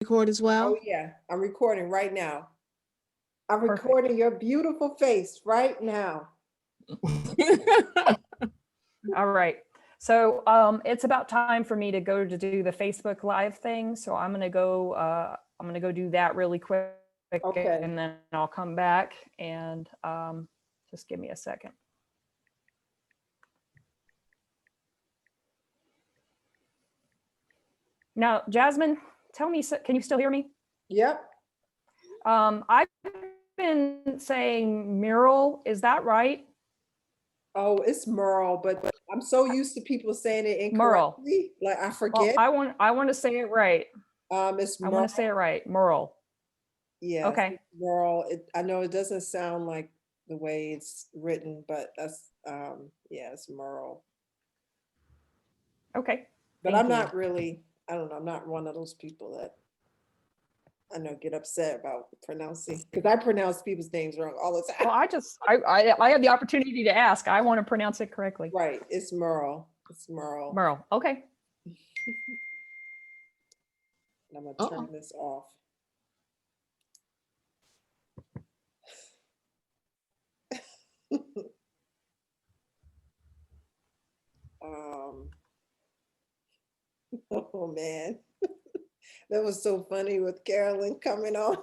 record as well? Oh, yeah, I'm recording right now. I'm Perfect. recording your beautiful face right now. All right. So it's about time for me to go to do the Facebook Live thing. So I'm gonna go do that really quick, Okay. and then I'll come back and just give me a second. Now, Jasmine, tell me, can you still hear me? Yep. I've been saying Murell, is that right? Oh, it's Murell, but I'm so used to people saying it Murell. incorrectly. Like I Well, forget. I want to say it right. It's I want to say it right. Murell. Yeah. Okay. Murell. I know it doesn't sound like the way it's written, but that's yeah, it's Murell. Okay. But Thank I'm you. not really, I don't know, I'm not one of those people that I know get upset about pronouncing, because I pronounce people's names wrong all the time. Well, I had the opportunity to ask. I want to pronounce it correctly. Right, it's Murell. It's Murell. Murell. Okay. I'm gonna turn this off. Oh man, that was so funny with Carolyn coming on.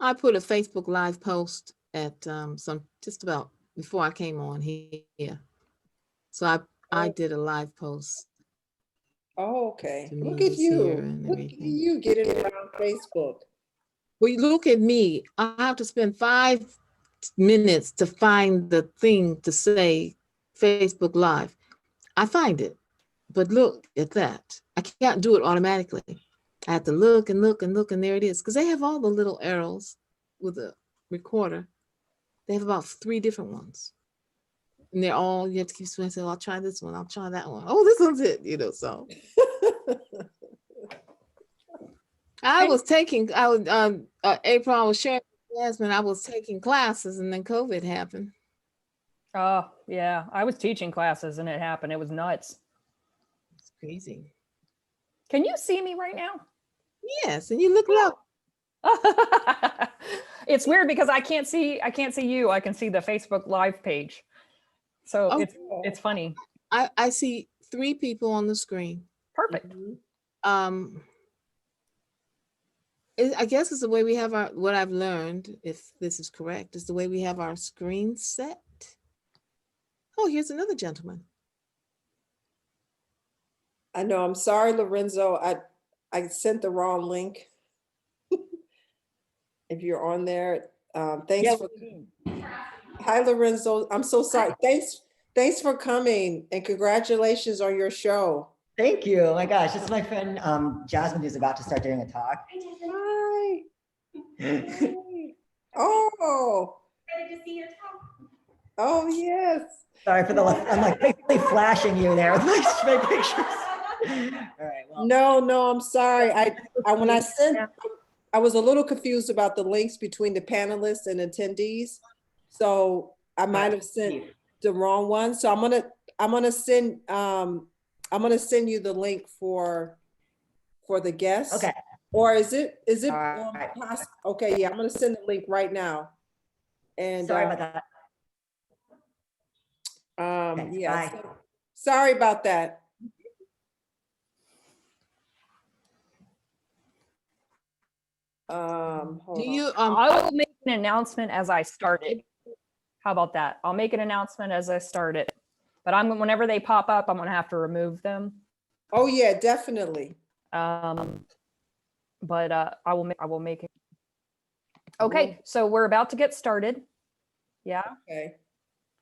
I put a Facebook Live post at just about before I came on here. So I did a live post. Oh, okay. to Look me at this year you. and Look at everything. you getting around Facebook. Well, you look at me. I have to spend 5 minutes to find the thing to say Facebook Live. I find it, but look at that. I can't do it automatically. I have to look and look and look, and there it is. Because they have all the little arrows with a recorder. They have about 3 different ones. And they're all, you have to keep saying, I'll try this one, I'll try that one. Oh, this one's it, so. April, I was sharing with Jasmine, I was taking classes and then COVID happened. Oh, yeah. I was teaching classes and it happened. It was nuts. It's crazy. Can you see me right now? Yes, and you look low. It's weird because I can't see you. I can see the Facebook Live page. So it's funny. I see 3 people on the screen. Perfect. I guess it's the way we have what I've learned, if this is correct, is the way we have our screen set. Oh, here's another gentleman. I know, I'm sorry, Lorenzo. I sent the wrong link. If you're on there, thanks for. Hi, Lorenzo. I'm so sorry. Thanks for coming and congratulations on your show. Thank you. Oh my gosh, this is my friend Jasmine, who's about to start doing a talk. Hi. Oh. Ready to see your talk? Oh yes. Sorry for I'm like basically flashing you there with my pictures. All right. Well. No, I'm sorry. I was a little confused about the links between the panelists and attendees. So I might have sent the wrong one. So I'm gonna send you the link for the guests. Okay. Or is it right. Okay, yeah, I'm gonna send the link right now. And sorry about that. Yeah. Sorry about that. I will make an announcement as I start it. How about that? I'll make an announcement as I start it. But whenever they pop up, I'm gonna have to remove them. Oh yeah, definitely. But I will make it. Okay, so we're about to get started. Yeah. Okay.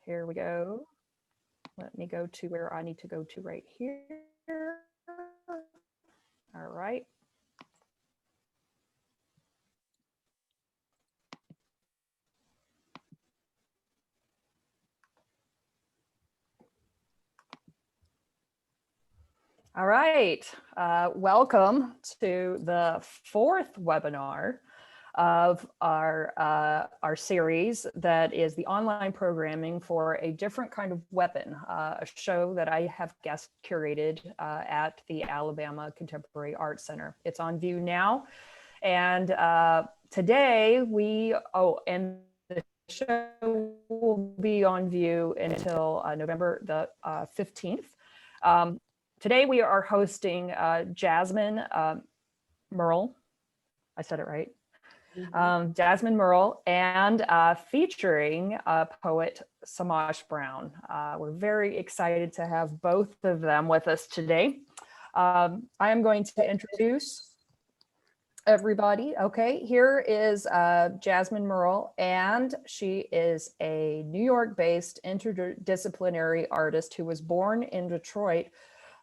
Here we go. Let me go to where I need to go to right here. All right. All right, welcome to the 4th webinar of our series that is the online programming for a different kind of weapon, a show that I have guest curated at the Alabama Contemporary Art Center. It's on view now. And today and the show will be on view until November the 15th. Today we are hosting Jasmine Merle. I said it right. Jasmine Merle, and featuring poet Samaj Brown. We're very excited to have both of them with us today. I am going to introduce everybody. Okay, here is Jasmine Merle, and she is a New York-based interdisciplinary artist who was born in Detroit,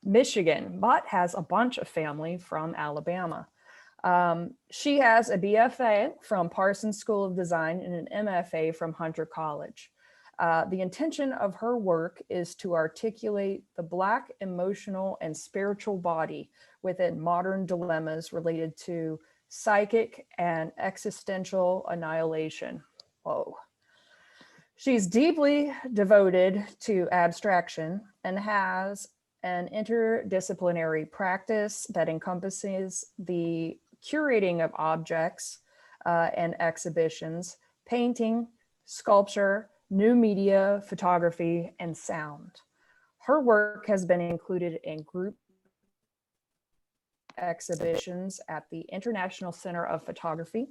Michigan, but has a bunch of family from Alabama. She has a BFA from Parsons School of Design and an MFA from Hunter College. The intention of her work is to articulate the Black emotional and spiritual body within modern dilemmas related to psychic and existential annihilation. Whoa. She's deeply devoted to abstraction and has an interdisciplinary practice that encompasses the curating of objects and exhibitions, painting, sculpture, new media, photography, and sound. Her work has been included in group exhibitions at the International Center of Photography,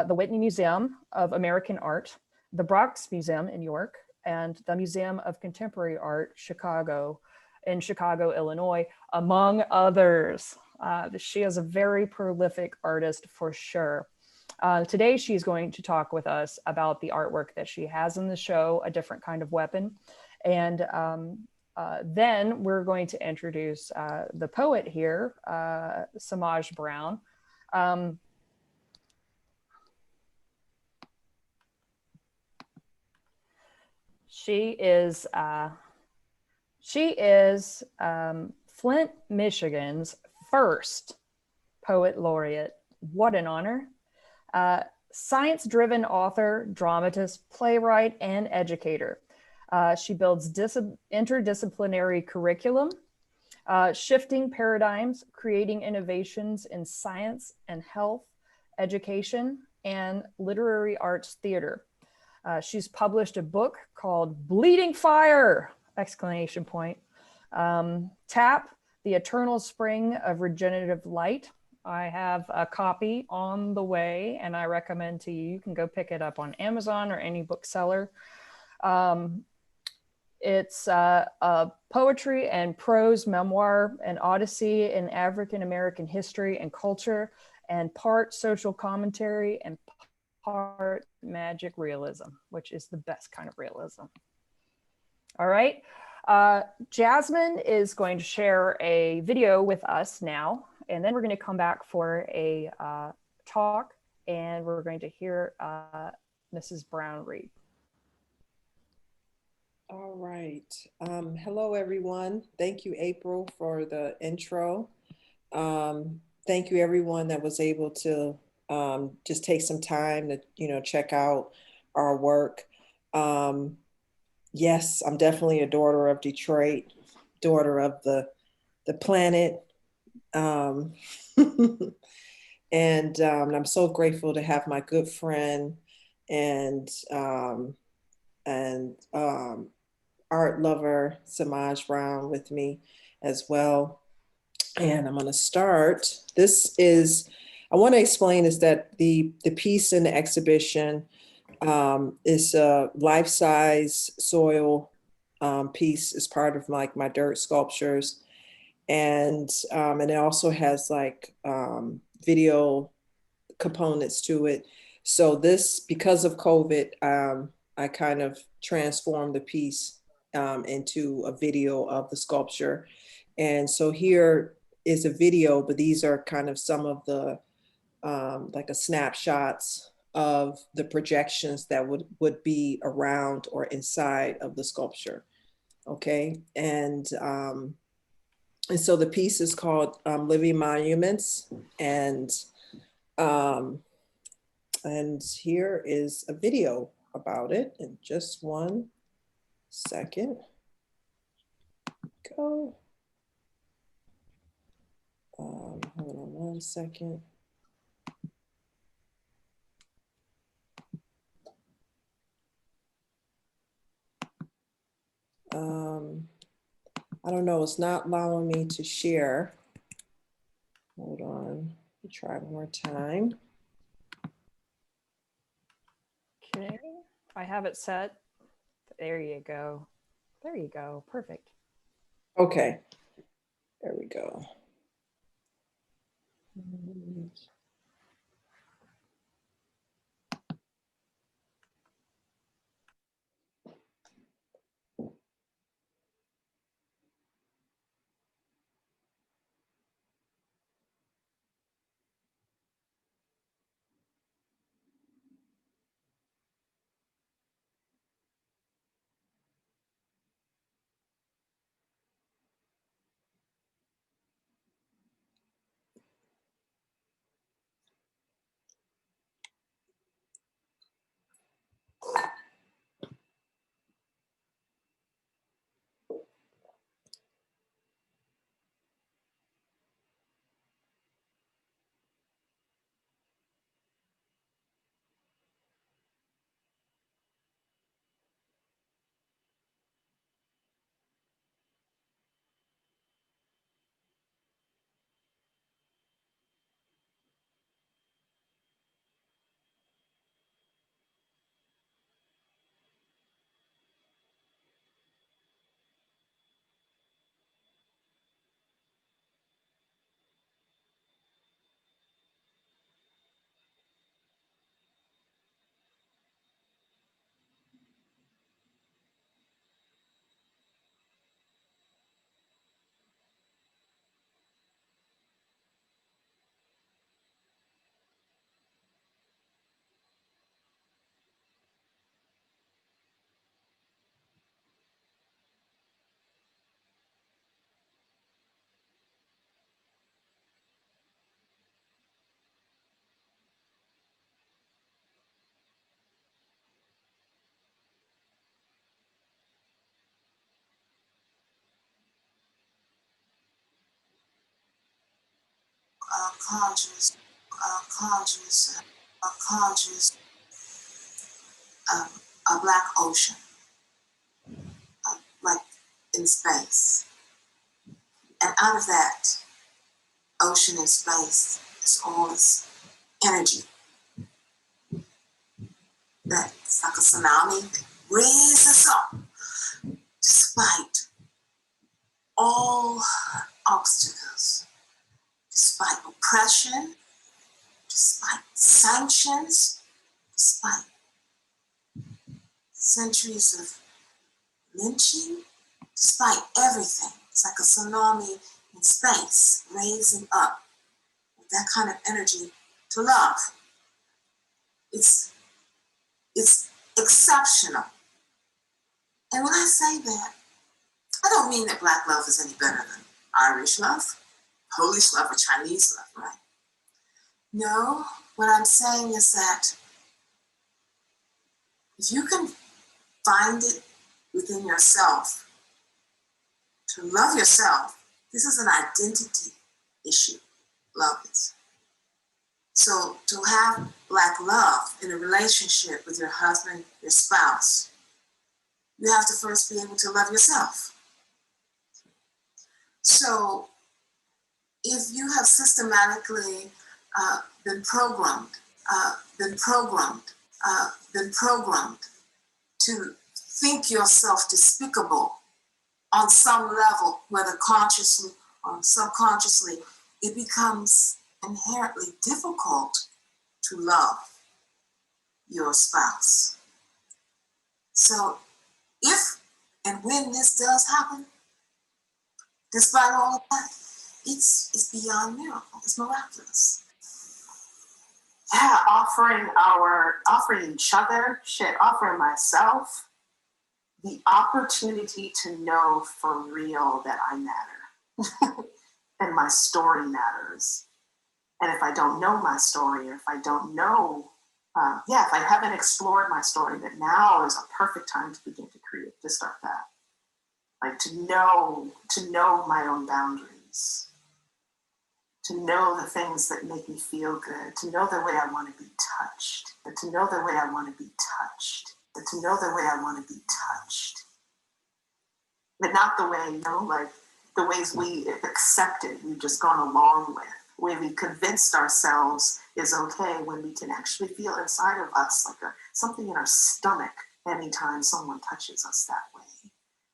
the Whitney Museum of American Art, the Bronx Museum in York, and the Museum of Contemporary Art, in Chicago, Illinois, among others. She is a very prolific artist for sure. Today, she's going to talk with us about the artwork that she has in the show, A Different Kind of Weapon. And then we're going to introduce the poet here, Samaj Brown. She is Flint, Michigan's first poet laureate. What an honor. Science-driven author, dramatist, playwright, and educator. She builds interdisciplinary curriculum, shifting paradigms, creating innovations in science and health, education, and literary arts theater. She's published a book called Bleeding Fire! Tap, the Eternal Spring of Regenerative Light. I have a copy on the way, and I recommend to you, you can go pick it up on Amazon or any bookseller. It's a poetry and prose memoir, an odyssey in African-American history and culture, and part social commentary and part magic realism, which is the best kind of realism. All right. Jasmine is going to share a video with us now, and then we're going to come back for a talk, and we're going to hear Mrs. Brown read. All right. Hello, everyone. Thank you, April, for the intro. Thank you, everyone that was able to just take some time to, check out our work. Yes, I'm definitely a daughter of Detroit, daughter of the planet. And I'm so grateful to have my good friend and art lover Samaj Brown with me as well. And I'm going to start. I want to explain is that the piece in the exhibition is a life-size soil piece as part of like my dirt sculptures. And it also has like video components to it. So this, because of COVID, I kind of transformed the piece into a video of the sculpture. And so here is a video, but these are kind of some of the like a snapshots of the projections that would be around or inside of the sculpture. Okay. And so the piece is called Living Monuments. And And here is a video about it in just 1 second. Go. Hold on 1 second. I don't know, it's not allowing me to share. Hold on, let me try one more time. Okay, I have it set. There you go. There you go. Perfect. Okay, there we go. Conjures, conjures a black ocean, like in space. And out of that ocean and space is all this energy that's like a tsunami that raises up despite all obstacles, despite oppression, despite sanctions, despite centuries of lynching, despite everything. It's like a tsunami in space, raising up with that kind of energy to love. It's exceptional. And when I say that, I don't mean that Black love is any better than Irish love, Polish love, or Chinese love, right? No, what I'm saying is that if you can find it within yourself to love yourself, this is an identity issue, love is. So to have Black love in a relationship with your husband, your spouse, you have to first be able to love yourself. So if you have systematically been programmed to think yourself despicable on some level, whether consciously or subconsciously, it becomes inherently difficult to love your spouse. So if and when this does happen, despite all of that, it's beyond miracle. It's miraculous. Yeah, offering each other, offering myself the opportunity to know for real that I matter and my story matters. And if I don't know my story, or if I don't know yeah, if I haven't explored my story, that now is a perfect time to begin to create, to start that. Like to know my own boundaries, to know the things that make me feel good, to know the way I want to be touched, but to know the way I want to be touched, but to know the way I want to be touched. But not the way, like the ways we accepted, we've just gone along with, where we convinced ourselves is okay, when we can actually feel inside of us like something in our stomach anytime someone touches us that way.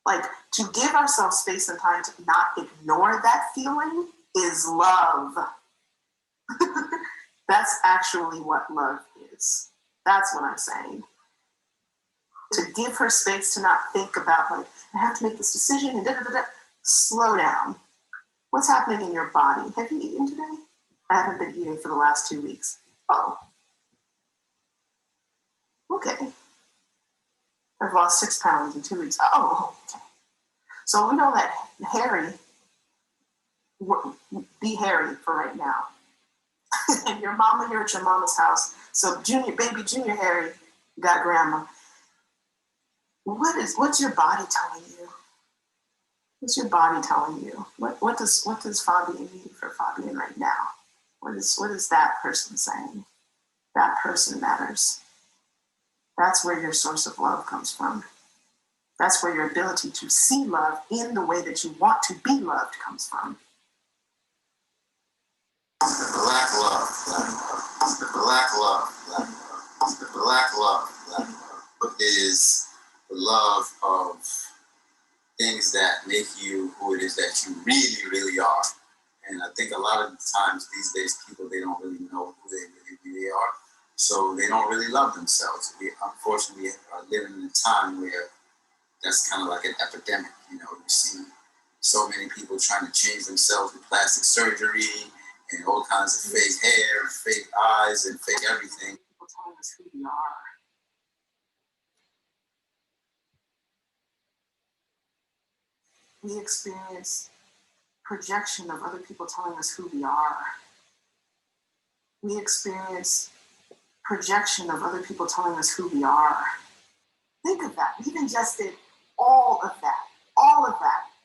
Like to give ourselves space and time to not ignore that feeling is love. That's actually what love is. That's what I'm saying. To give her space to not think about like, I have to make this decision and da-da-da-da. Slow down. What's happening in your body? Have you eaten today? I haven't been eating for the last 2 weeks. Oh. Okay. I've lost 6 pounds in 2 weeks. Oh, okay. So we know that Harry, be Harry for right now. And your mama, you're at your mama's house. So baby junior Harry got grandma. What's your body telling you? What's your body telling you? What does Fabian need for Fabian right now? What is that person saying? That person matters. That's where your source of love comes from. That's where your ability to see love in the way that you want to be loved comes from. Black love, black love, black love, black love, black love is the love of things that make you who it is that you really, really are. And I think a lot of the times these days, people, they don't really know who they really are. So they don't really love themselves. We unfortunately are living in a time where that's kind of like an epidemic. You see so many people trying to change themselves with plastic surgery and all kinds of fake hair, fake eyes, and fake everything. People telling us who we are. We experience projection of other people telling us who we are. We experience projection of other people telling us who we are. Think of that. We've ingested all of that.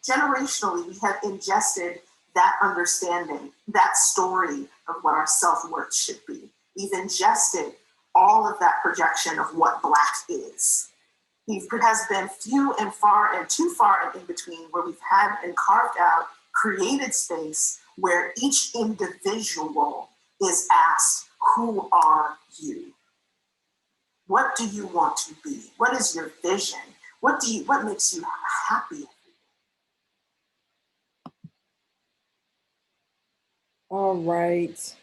Generationally, we have ingested that understanding, that story of what our self-worth should be. We've ingested all of that projection of what Black is. It has been few and far and too far and in between where we've had and carved out, created space where each individual is asked, who are you? What do you want to be? What is your vision? What makes you happy? All right.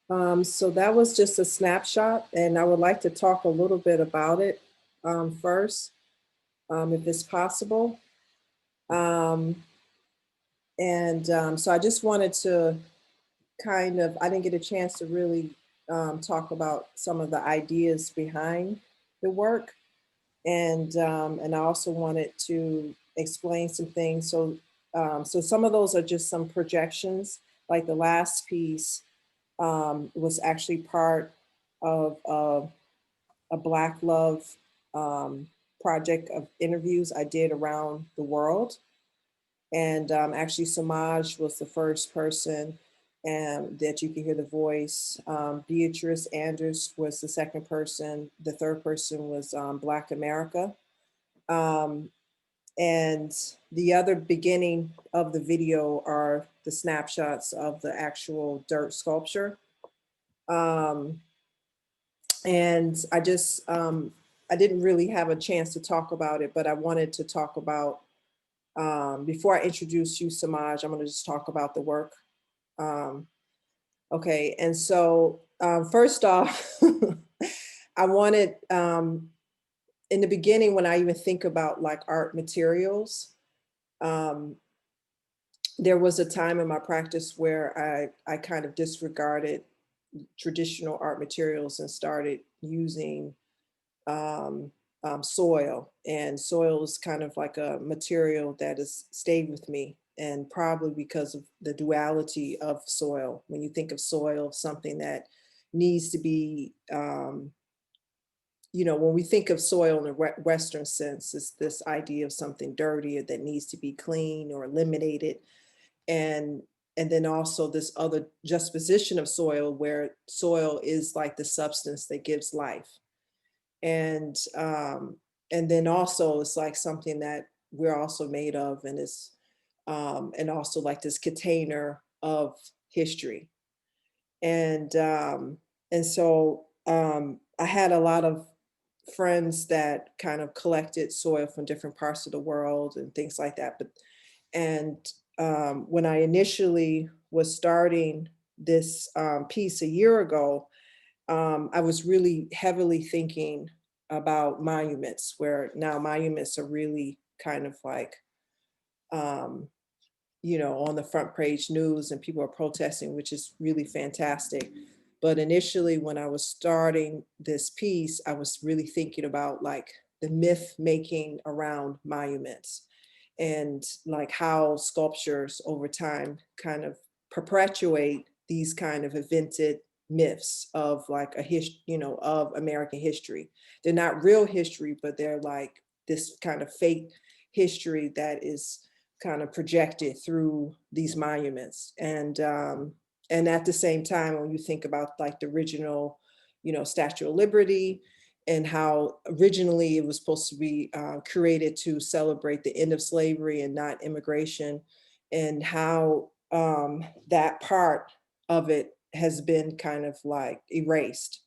So that was just a snapshot, and I would like to talk a little bit about it first, if it's possible. So I just wanted to I didn't get a chance to really talk about some of the ideas behind the work. And I also wanted to explain some things. So some of those are just some projections. Like the last piece was actually part of a Black Love project of interviews I did around the world. And actually Semaj was the first person that you can hear the voice. Beatrice Anders was the second person. The third person was Black America. And the other beginning of the video are the snapshots of the actual dirt sculpture. And I just, I didn't really have a chance to talk about it, but I wanted to talk about, before I introduce you, Samaj, I'm gonna just talk about the work. Okay, and so first off, I wanted, in the beginning, when I even think about like art materials, there was a time in my practice where I kind of disregarded traditional art materials and started using soil. And soil is kind of like a material that has stayed with me, and probably because of the duality of soil. When you think of soil, something that needs to be, you know, when we think of soil in a Western sense, it's this idea of something dirty that needs to be cleaned or eliminated. And then also this other juxtaposition of soil, where soil is like the substance that gives life. And then also it's like something that we're also made of, and is and also like this container of history. And so I had a lot of friends that kind of collected soil from different parts of the world and things like that. But when I initially was starting this piece a year ago, I was really heavily thinking about monuments, where now monuments are really kind of like, you know, on the front page news, and people are protesting, which is really fantastic. But initially, when I was starting this piece, I was really thinking about like the myth making around monuments, and like how sculptures over time kind of perpetuate these kind of invented myths of like you know, of American history. They're not real history, but they're like this kind of fake history that is kind of projected through these monuments. And at the same time, when you think about like the original, you know, Statue of Liberty, and how originally it was supposed to be created to celebrate the end of slavery and not immigration, and how that part of it has been kind of like erased,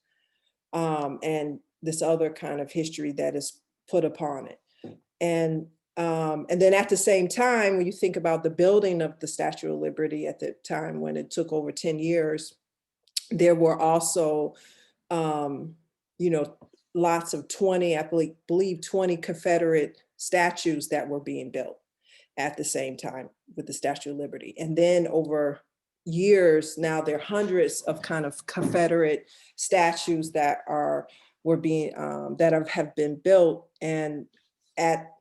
and this other kind of history that is put upon it. And then at the same time, when you think about the building of the Statue of Liberty at the time when it took over 10 years, there were also, you know, lots of 20, I believe 20 Confederate statues that were being built at the same time with the Statue of Liberty. And then over years, now there are hundreds of kind of Confederate statues that were being, that have been built, and at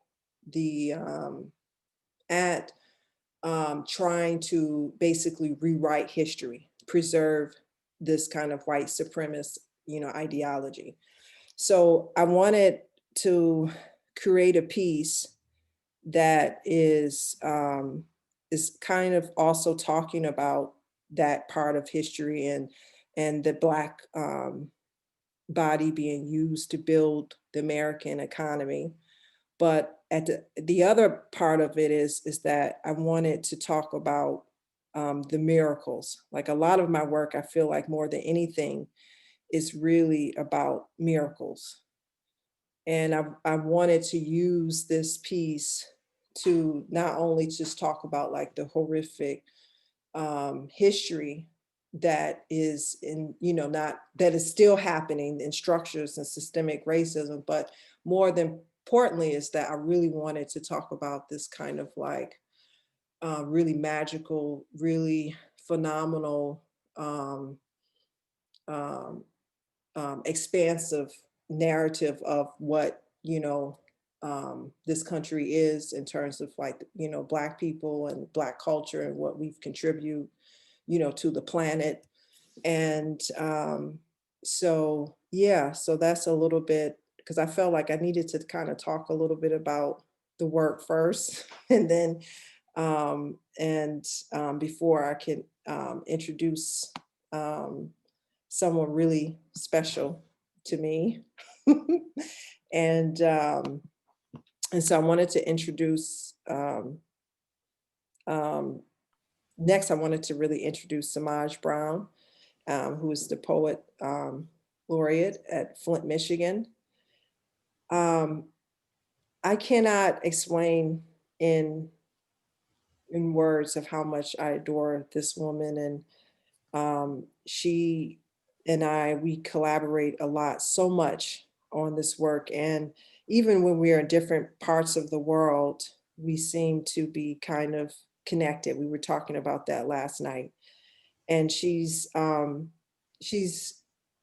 the, trying to basically rewrite history, preserve this kind of white supremacist, you know, ideology. So I wanted to create a piece that is kind of also talking about that part of history, and the Black body being used to build the American economy. But at the other part of it is that I wanted to talk about the miracles. Like a lot of my work, I feel like more than anything, is really about miracles. And I wanted to use this piece to not only just talk about like the horrific history that is in, you know, not that is still happening in structures and systemic racism, but more than importantly is that I really wanted to talk about this kind of like really magical, really phenomenal, expansive narrative of what, you know, this country is in terms of like, you know, Black people and Black culture and what we've contributed, you know, to the planet. And so, yeah, so that's a little bit, because I felt like I needed to kind of talk a little bit about the work first, and then, before I can introduce someone really special to me. and so I wanted to introduce, next I wanted to really introduce Samaj Brown, who is the poet laureate at Flint, Michigan. I cannot explain in words of how much I adore this woman, and she and we collaborate a lot, so much on this work. And even when we are in different parts of the world, we seem to be kind of connected. We were talking about that last night. And she's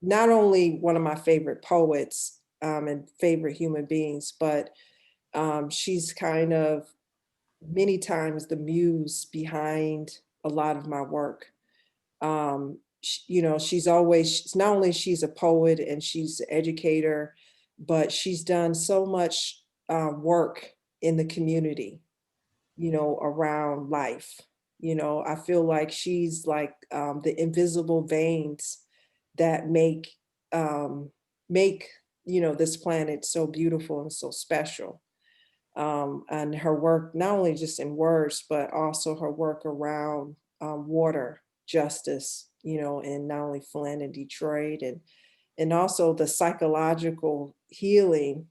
not only one of my favorite poets and favorite human beings, but she's kind of many times the muse behind a lot of my work. you know, she's always, not only she's a poet and she's an educator, but she's done so much work in the community, you know, around life. You know, I feel like she's like the invisible veins that make, you know, this planet so beautiful and so special. And her work, not only just in words, but also her work around water justice, you know, in not only Flint and Detroit, and also the psychological healing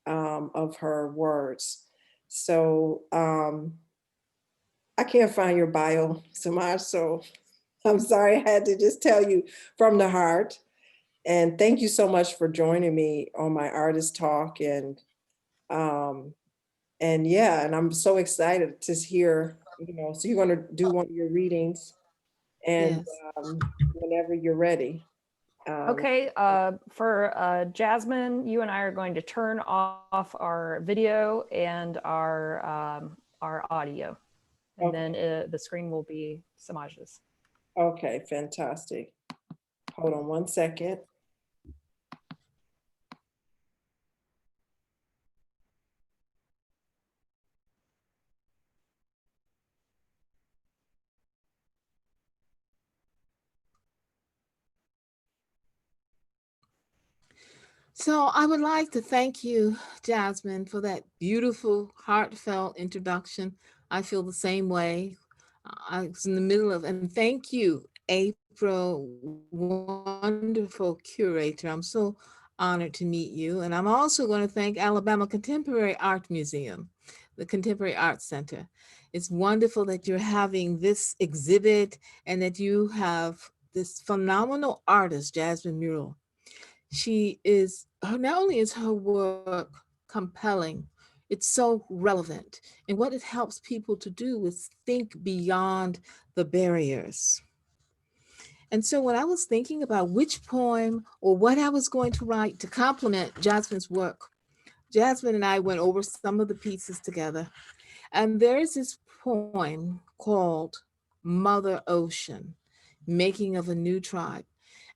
of her words. So I can't find your bio, Samaj, so I'm sorry, I had to just tell you from the heart. And thank you so much for joining me on my artist talk. And yeah, and I'm so excited to hear, you know, so you're going to do one of your readings, and Yes. whenever you're ready. Okay, for Jasmine, you and I are going to turn off our video and our audio, and Okay. then the screen will be Samaj's. Okay, fantastic. Hold on one second. So I would like to thank you, Jasmine, for that beautiful, heartfelt introduction. I feel the same way. I was in the middle of, and thank you, April, wonderful curator. I'm so honored to meet you. And I'm also going to thank Alabama Contemporary Art Museum, the Contemporary Arts Center. It's wonderful that you're having this exhibit and that you have this phenomenal artist, Jasmine Merle. She is, not only is her work compelling, it's so relevant. And what it helps people to do is think beyond the barriers. And so when I was thinking about which poem or what I was going to write to complement Jasmine's work, Jasmine and I went over some of the pieces together. And there's this poem called Mother Ocean, Making of a New Tribe.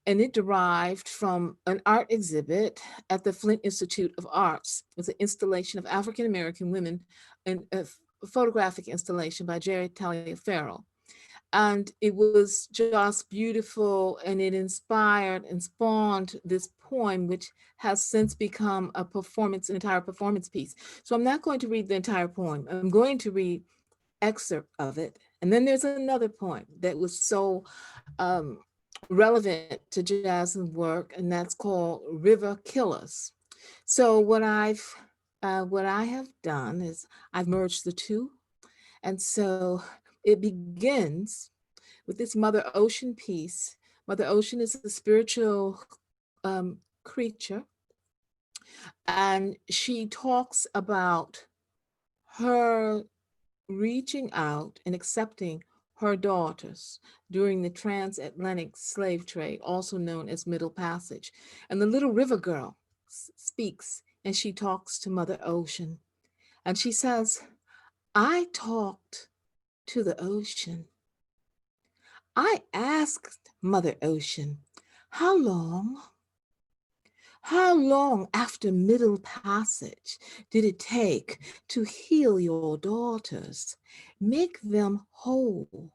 And it derived from an art exhibit at the Flint Institute of Arts. It was an installation of African-American women, and a photographic installation by Jerry Taliaferro. And it was just beautiful, and it inspired and spawned this poem, which has since become a performance, an entire performance piece. So I'm not going to read the entire poem. I'm going to read excerpt of it. And then there's another poem that was so relevant to Jasmine's work, and that's called River Killers. So what I have done is I've merged the two. And so it begins with this Mother Ocean piece. Mother Ocean is a spiritual creature, and she talks about her reaching out and accepting her daughters during the transatlantic slave trade, also known as Middle Passage. And the little river girl speaks, and she talks to Mother Ocean. And she says, I talked to the ocean. I asked Mother Ocean, how long after Middle Passage did it take to heal your daughters, make them whole?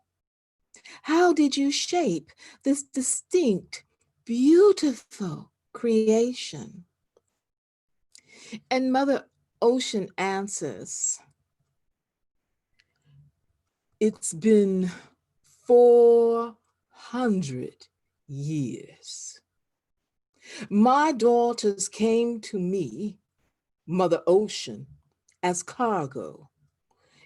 How did you shape this distinct, beautiful creation? And Mother Ocean answers, it's been 400 years. My daughters came to me, Mother Ocean, as cargo,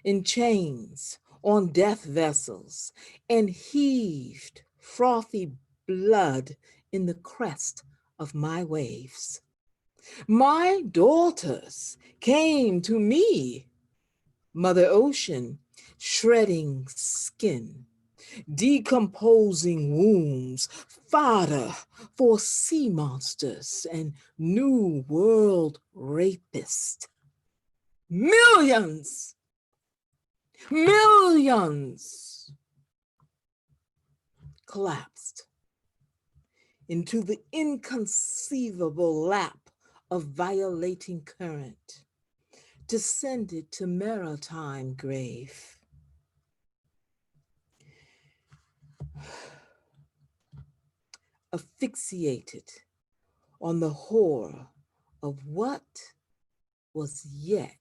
in chains on death vessels, and heaved frothy blood in the crest of my waves. My daughters came to me, Mother Ocean, shredding skin, decomposing wombs, fodder for sea monsters and new world rapists. Millions collapsed into the inconceivable lap of violating current, descended to maritime grave. Asphyxiated on the horror of what was yet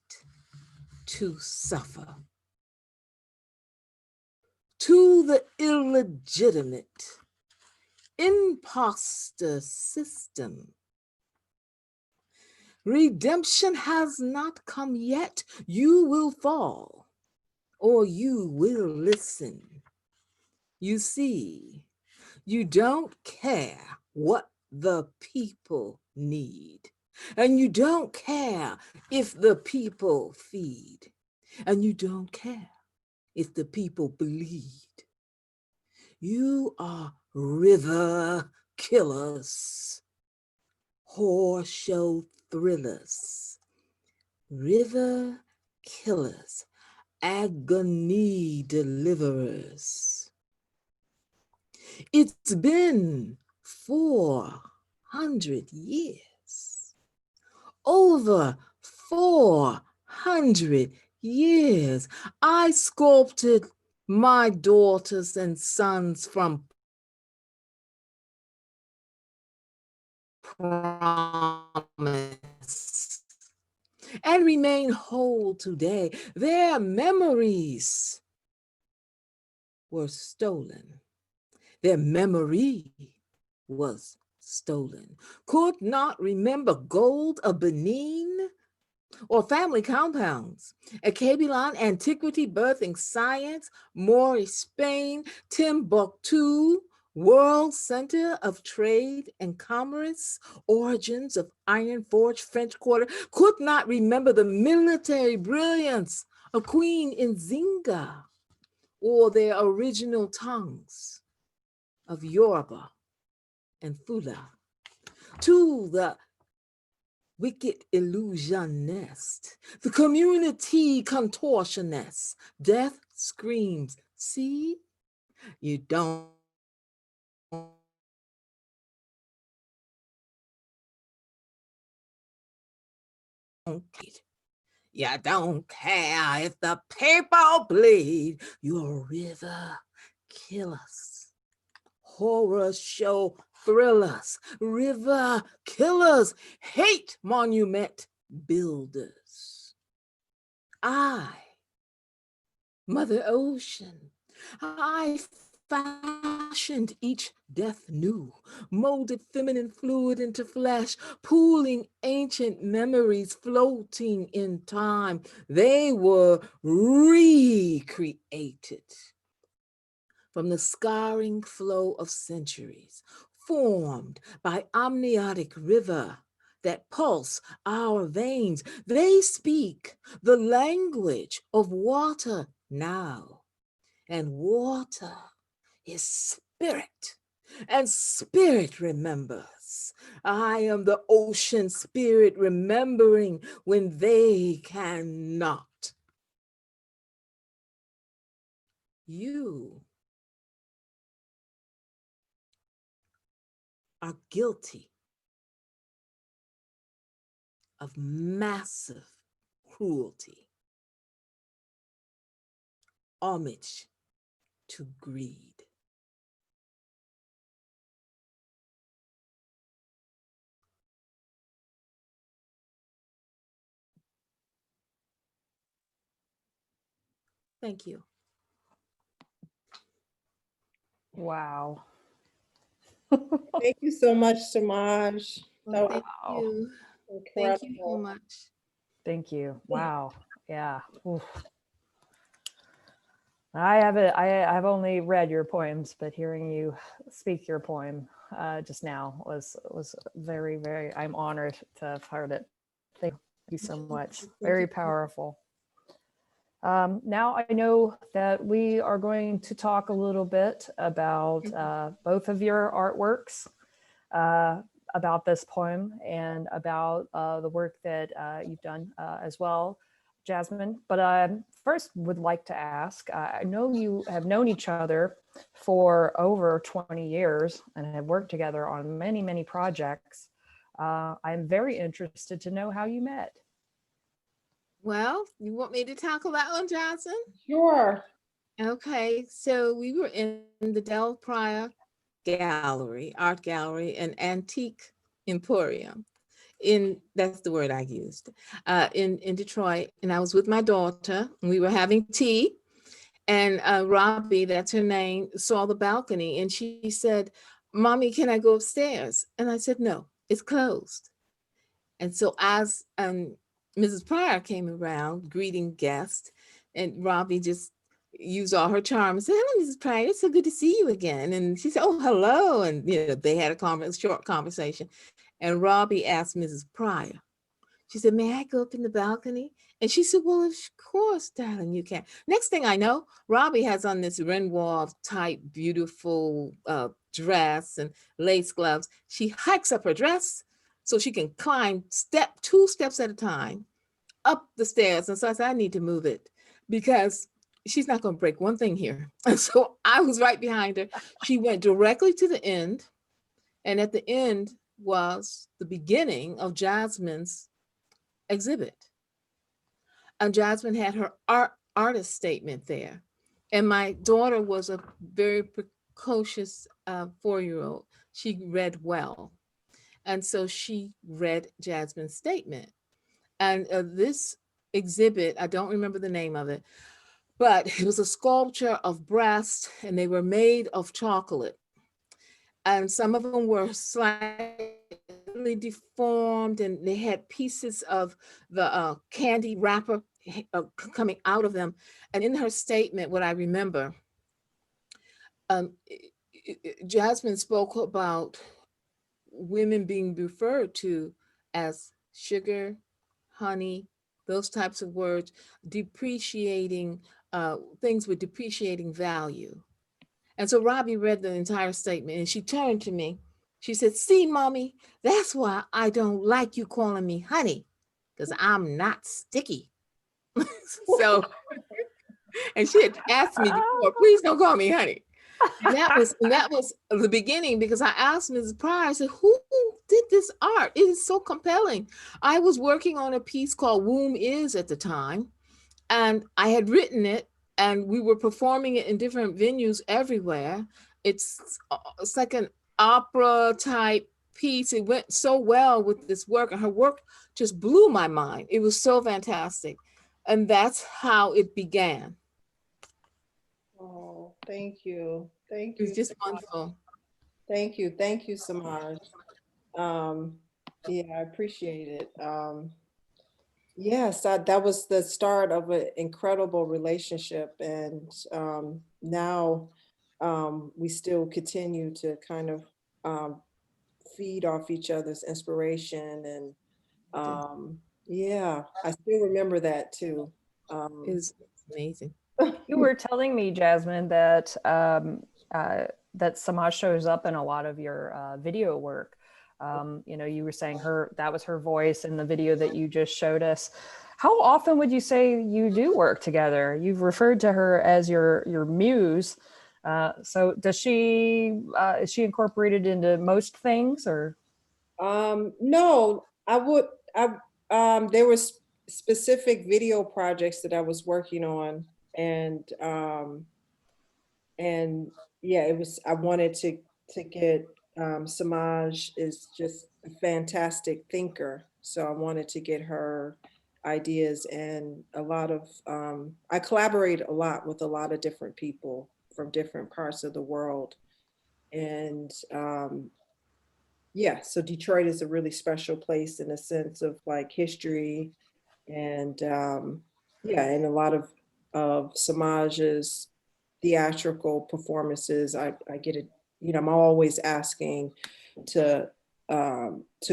to suffer. To the illegitimate imposter system, redemption has not come yet. You will fall, or you will listen. You see, you don't care what the people need, and you don't care if the people feed, and you don't care if the people bleed. You are river killers, horror show thrillers, river killers, agony deliverers. It's been 400 years, over 400 years. I sculpted my daughters and sons from promise and remain whole today. Their memories were stolen. Their memory was stolen. Could not remember gold of Benin or family compounds. At Kabylon, antiquity birthing science, Moorish Spain, Timbuktu, world center of trade and commerce, origins of Iron Forge, French Quarter, could not remember the military brilliance of Queen Nzinga or their original tongues of Yoruba and Fula. To the wicked illusionist, the community contortionist, death screams, see, you don't you don't care if the people bleed. You're river killers, horror show thrillers, river killers, hate monument builders. I, Mother Ocean, I fashioned each death new, molded feminine fluid into flesh, pooling ancient memories floating in time. They were recreated from the scarring flow of centuries, formed by amniotic river that pulse our veins. They speak the language of water now, and water is spirit, and spirit remembers. I am the ocean spirit remembering when they cannot. You are guilty of massive cruelty, homage to greed. Thank you. Wow. Thank you so much, Samaj. Well, That was thank you. incredible. Thank you so much. Thank you. Wow. Yeah. Oof. I've only read your poems, but hearing you speak your poem just now was very, very, I'm honored to have heard it. Thank you so much. Very powerful. Now I know that we are going to talk a little bit about both of your artworks, about this poem and about the work that you've done as well. Jasmine, but I first would like to ask, I know you have known each other for over 20 years and have worked together on many, many projects. I'm very interested to know how you met. Well, you want me to tackle that one, Johnson? Sure. Okay, so we were in the Del Pryor Gallery, Art Gallery, an antique emporium. That's the word I used, in Detroit. And I was with my daughter, and we were having tea. And Robbie, that's her name, saw the balcony, and she said, "Mommy, can I go upstairs?" And I said, "No, it's closed." And so as Mrs. Pryor came around greeting guests, and Robbie just used all her charm and said, "Hello, Mrs. Pryor, it's so good to see you again." And she said, "Oh, hello." And they had a short conversation. And Robbie asked Mrs. Pryor, she said, "May I go up in the balcony?" And she said, "Well, of course, darling, you can." Next thing I know, Robbie has on this Renoir type, beautiful dress and lace gloves. She hikes up her dress so she can climb two steps at a time up the stairs. And so I said, "I need to move it because she's not going to break one thing here." And so I was right behind her. She went directly to the end. And at the end was the beginning of Jasmine's exhibit. And Jasmine had her artist statement there. And my daughter was a very precocious 4-year-old. She read well. And so she read Jasmine's statement. And this exhibit, I don't remember the name of it, but it was a sculpture of breasts, and they were made of chocolate. And some of them were slightly deformed, and they had pieces of the candy wrapper coming out of them. And in her statement, what I remember, Jasmine spoke about women being referred to as sugar, honey, those types of words, depreciating things with depreciating value. And so Robbie read the entire statement, and she turned to me. She said, "See, Mommy, that's why I don't like you calling me honey, because I'm not sticky." So, and she had asked me before, "Please don't call me honey." And that was the beginning, because I asked Mrs. Pryor, I said, "Who did this art? It is so compelling." I was working on a piece called Womb Is at the time, and I had written it, and we were performing it in different venues everywhere. It's like an opera type piece. It went so well with this work, and her work just blew my mind. It was so fantastic. And that's how it began. Oh, thank you. Thank It you. was just wonderful. Thank you. Thank you, Samaj. Yeah, I appreciate it. Yes, that was the start of an incredible relationship. And now we still continue to kind of feed off each other's inspiration. And yeah, I still remember that too. It's amazing. You were telling me, Jasmine, that that Samaj shows up in a lot of your video work. You were saying that was her voice in the video that you just showed us. How often would you say you do work together? You've referred to her as your muse. So is she incorporated into most things, or? No, there were specific video projects that I was working on, and yeah, I wanted to get, Samaj is just a fantastic thinker. So I wanted to get her ideas, and a lot of, I collaborate a lot with a lot of different people from different parts of the world. And yeah, so Detroit is a really special place in a sense of like history, and yeah, and a lot of Samaj's theatrical performances. I get it, I'm always asking to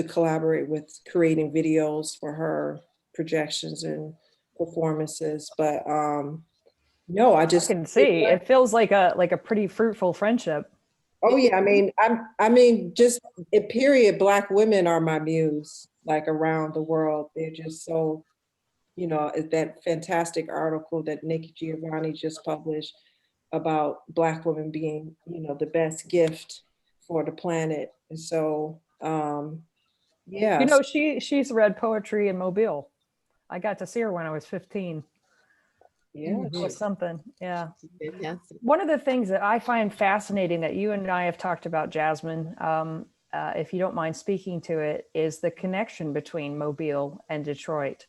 collaborate with creating videos for her projections and performances. But no, I I just can see it feels like a pretty fruitful friendship. Oh yeah, I mean, just period, Black women are my muse, like around the world. They're just so you know, that fantastic article that Nikki Giovanni just published about Black women being, you know, the best gift for the planet. And so, yeah. You know, she's read poetry in Mobile. I got to see her when I was 15. Yeah. It was something. Yeah. Fantastic. One of the things that I find fascinating that you and I have talked about, Jasmine, if you don't mind speaking to it, is the connection between Mobile and Detroit.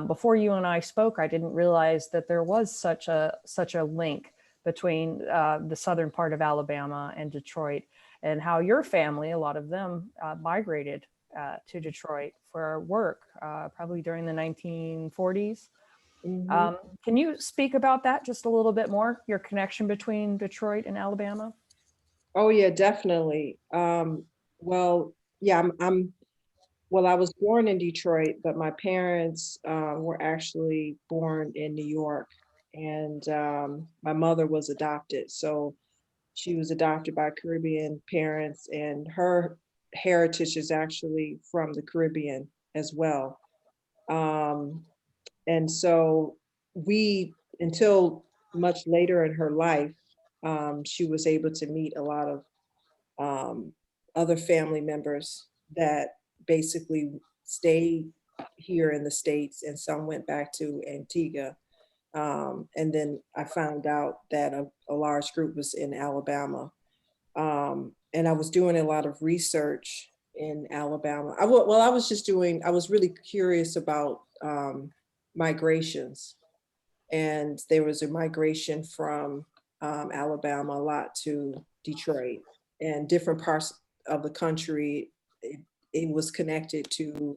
Before you and I spoke, I didn't realize that there was such a link between the southern part of Alabama and Detroit, and how your family, a lot of them, migrated to Detroit for work, probably during the 1940s. Mhm. Can you speak about that just a little bit more, your connection between Detroit and Alabama? Oh yeah, definitely. Well, yeah, well, I was born in Detroit, but my parents were actually born in New York, and my mother was adopted. So she was adopted by Caribbean parents, and her heritage is actually from the Caribbean as well. Um, and so we, until much later in her life, she was able to meet a lot of other family members that basically stayed here in the States, and some went back to Antigua. And then I found out that a large group was in Alabama. And I was doing a lot of research in Alabama. Well, I was really curious about migrations. And there was a migration from Alabama a lot to Detroit, and different parts of the country. It was connected to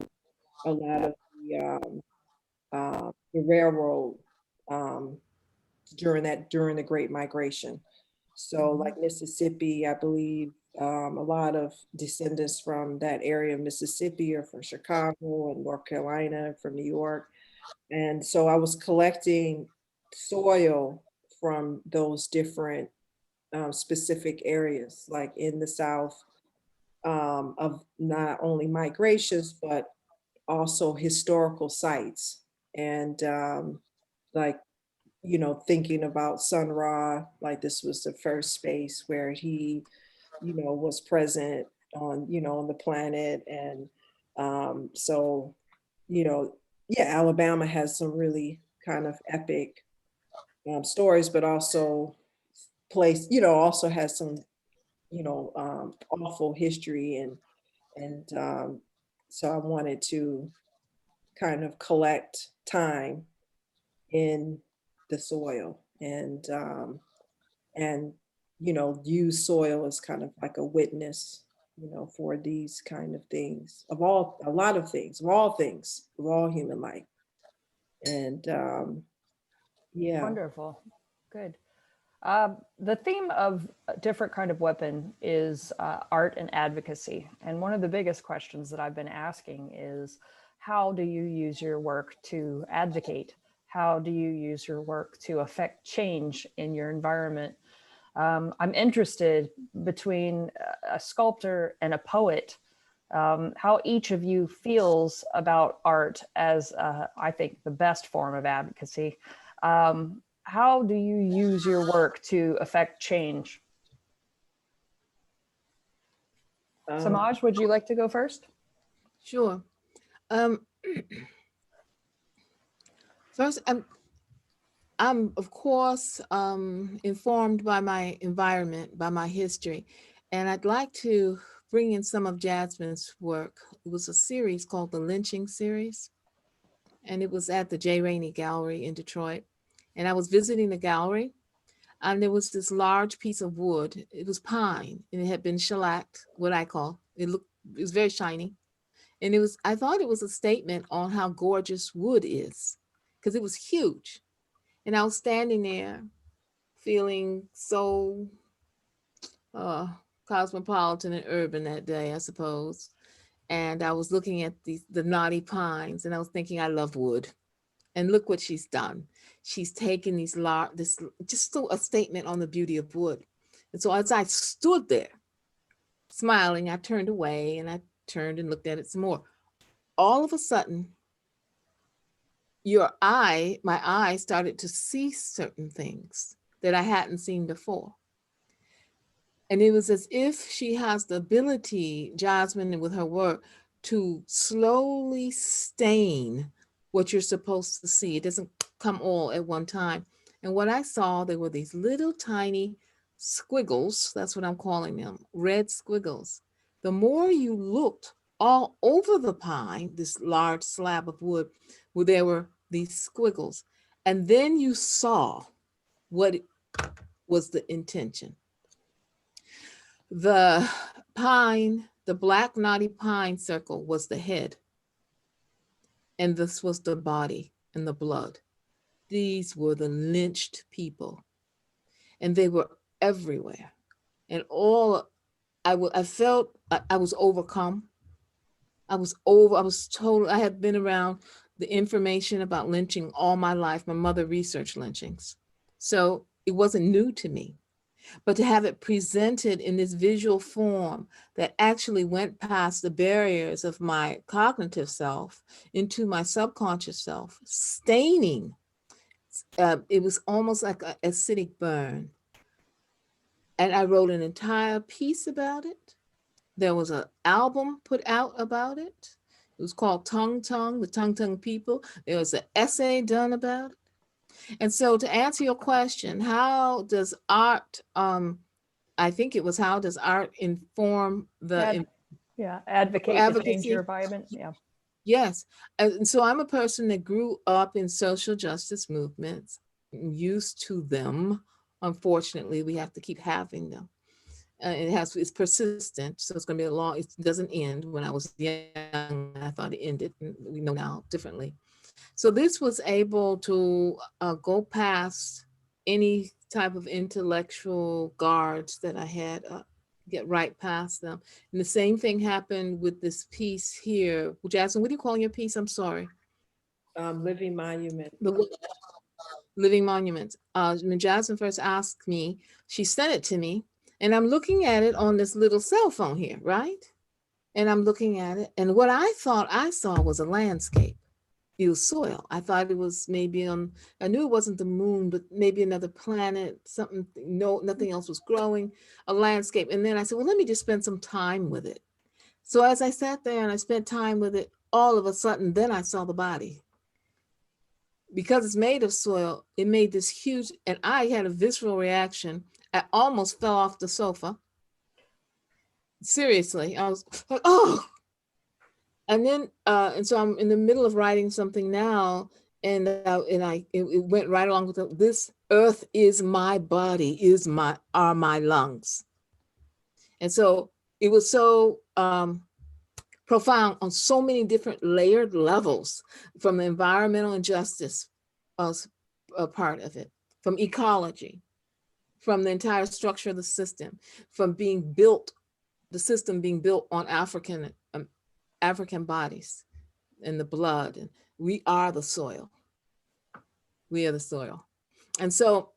a lot of the railroad um, during the Great Migration. So, like Mississippi, I believe a lot of descendants from that area of Mississippi are from Chicago and North Carolina, from New York. And so I was collecting soil from those different specific areas, like in the South, of not only migrations, but also historical sites. And like, you know, thinking about Sun Ra, like this was the first space where he, you know, was present on, you know, on the planet. And so, you know, yeah, Alabama has some really kind of epic stories, but also also has some, you know, awful history. And so I wanted to kind of collect time in the soil, and you know, use soil as kind of like a witness, you know, for these kind of things, a lot of things, of all human life. And yeah. Wonderful. Good. The theme of a different kind of weapon is art and advocacy. And one of the biggest questions that I've been asking is, how do you use your work to advocate? How do you use your work to affect change in your environment? I'm interested, between a sculptor and a poet, how each of you feels about art as, I think, the best form of advocacy. How do you use your work to affect change? Samaj, would you like to go first? Sure. Um, First, I'm of course informed by my environment, by my history, and I'd like to bring in some of Jasmine's work. It was a series called the Lynching Series, and it was at the J. Rainey Gallery in Detroit. And I was visiting the gallery, and there was this large piece of wood. It was pine, and it had been shellacked, what I call it. It was very shiny, and I thought it was a statement on how gorgeous wood is, because it was huge. And I was standing there feeling so uh, cosmopolitan and urban that day, I suppose. And I was looking at the knotty pines, and I was thinking, I love wood. And look what she's done. She's taken this just so a statement on the beauty of wood. And so as I stood there smiling, I turned away, and I turned and looked at it some more. All of a sudden, my eye started to see certain things that I hadn't seen before. And it was as if she has the ability, Jasmine, with her work, to slowly stain what you're supposed to see. It doesn't come all at one time. And what I saw, there were these little tiny squiggles, that's what I'm calling them, red squiggles. The more you looked all over the pine, this large slab of wood, where there were these squiggles, and then you saw what was the intention. The pine, the black knotty pine circle was the head, and this was the body and the blood. These were the lynched people, and they were everywhere. And all I felt I was overcome. I was told, I had been around the information about lynching all my life. My mother researched lynchings. So it wasn't new to me. But to have it presented in this visual form that actually went past the barriers of my cognitive self into my subconscious self, staining, it was almost like an acidic burn. And I wrote an entire piece about it. There was an album put out about it. It was called Tongue Tongue, the Tongue Tongue People. There was an essay done about it. And so to answer your question, how does art, I think it was, how does art inform the advocate to change advocacy? your environment. Yeah. Yes. And so I'm a person that grew up in social justice movements, used to them. Unfortunately, we have to keep having them. It's persistent, so it's going to be a long, it doesn't end. When I was young, I thought it ended, and we know now differently. So this was able to go past any type of intellectual guards that I had, get right past them. And the same thing happened with this piece here. Jasmine, what do you call your piece? I'm sorry. Living Monument. The Living Monuments. When Jasmine first asked me, she sent it to me, and I'm looking at it on this little cell phone here, right? And I'm looking at it, and what I thought I saw was a landscape. It was soil. I thought it was maybe on, I knew it wasn't the moon, but maybe another planet, something, no, nothing else was growing, a landscape. And then I said, well, let me just spend some time with it. So as I sat there and I spent time with it, all of a sudden, then I saw the body. Because it's made of soil, it made this huge, and I had a visceral reaction. I almost fell off the sofa. Seriously, I was like, oh. And then, and so I'm in the middle of writing something now, and it went right along with this earth is my body, are my lungs. And so it was so profound on so many different layered levels, from the environmental injustice as a part of it, from ecology, from the entire structure of the system, from being built, the system being built on African bodies and the blood. And we are the soil. We are the soil. And so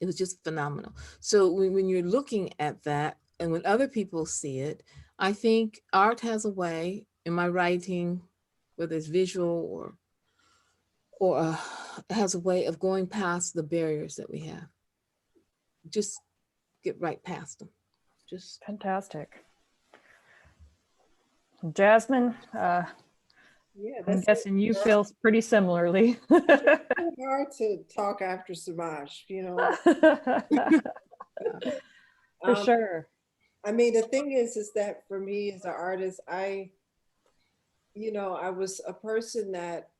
it was just phenomenal. So when you're looking at that, and when other people see it, I think art has a way, in my writing, whether it's visual or has a way of going past the barriers that we have. Just get right past them. Just fantastic. Jasmine, Yeah, I'm guessing you feel pretty similarly. It's hard to talk after Semaj, you know. For sure. I mean, the thing is that for me as an artist, I was a person that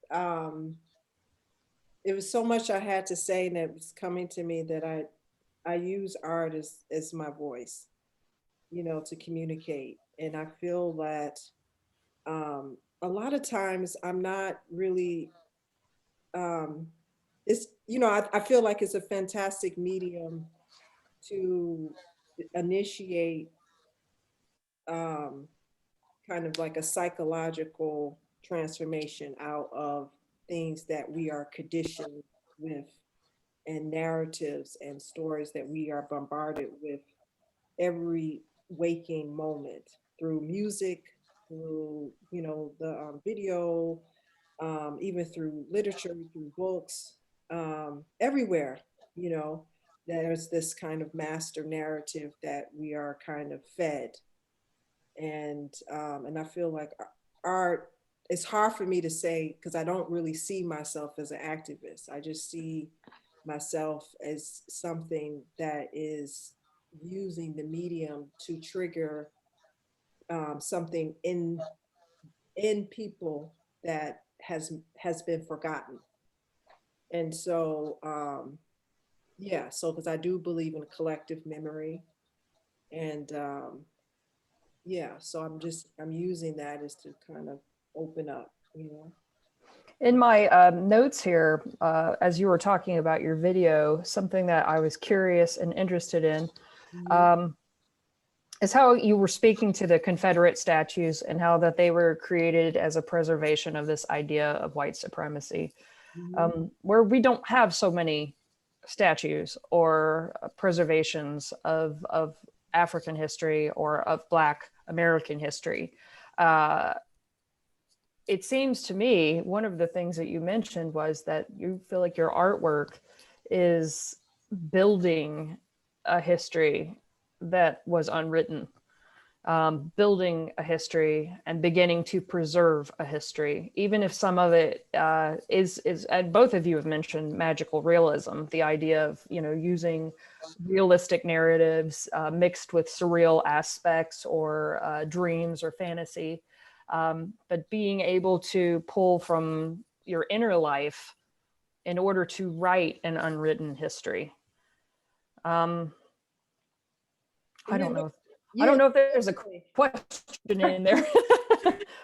it was so much I had to say that was coming to me that I use art as my voice, to communicate. And I feel that a lot of times I'm not really, I feel like it's a fantastic medium to initiate kind of like a psychological transformation out of things that we are conditioned with, and narratives and stories that we are bombarded with every waking moment through music, through the video, even through literature, through books, everywhere, you know, there's this kind of master narrative that we are kind of fed. And I feel like art, it's hard for me to say because I don't really see myself as an activist. I just see myself as something that is using the medium to trigger something in people that has been forgotten. And so yeah, so because I do believe in collective memory, and yeah, so I'm using that as to kind of open up, you know. In my notes here, as you were talking about your video, something that I was curious and interested in is how you were speaking to the Confederate statues and how that they were created as a preservation of this idea of white supremacy, where we don't have so many statues or preservations of African history or of Black American history. It seems to me, one of the things that you mentioned was that you feel like your artwork is building a history that was unwritten, building a history and beginning to preserve a history, even if some of it is, and both of you have mentioned magical realism, the idea of, you know, using realistic narratives mixed with surreal aspects or dreams or fantasy. But being able to pull from your inner life in order to write an unwritten history. I don't know. I don't know if there's a question in there.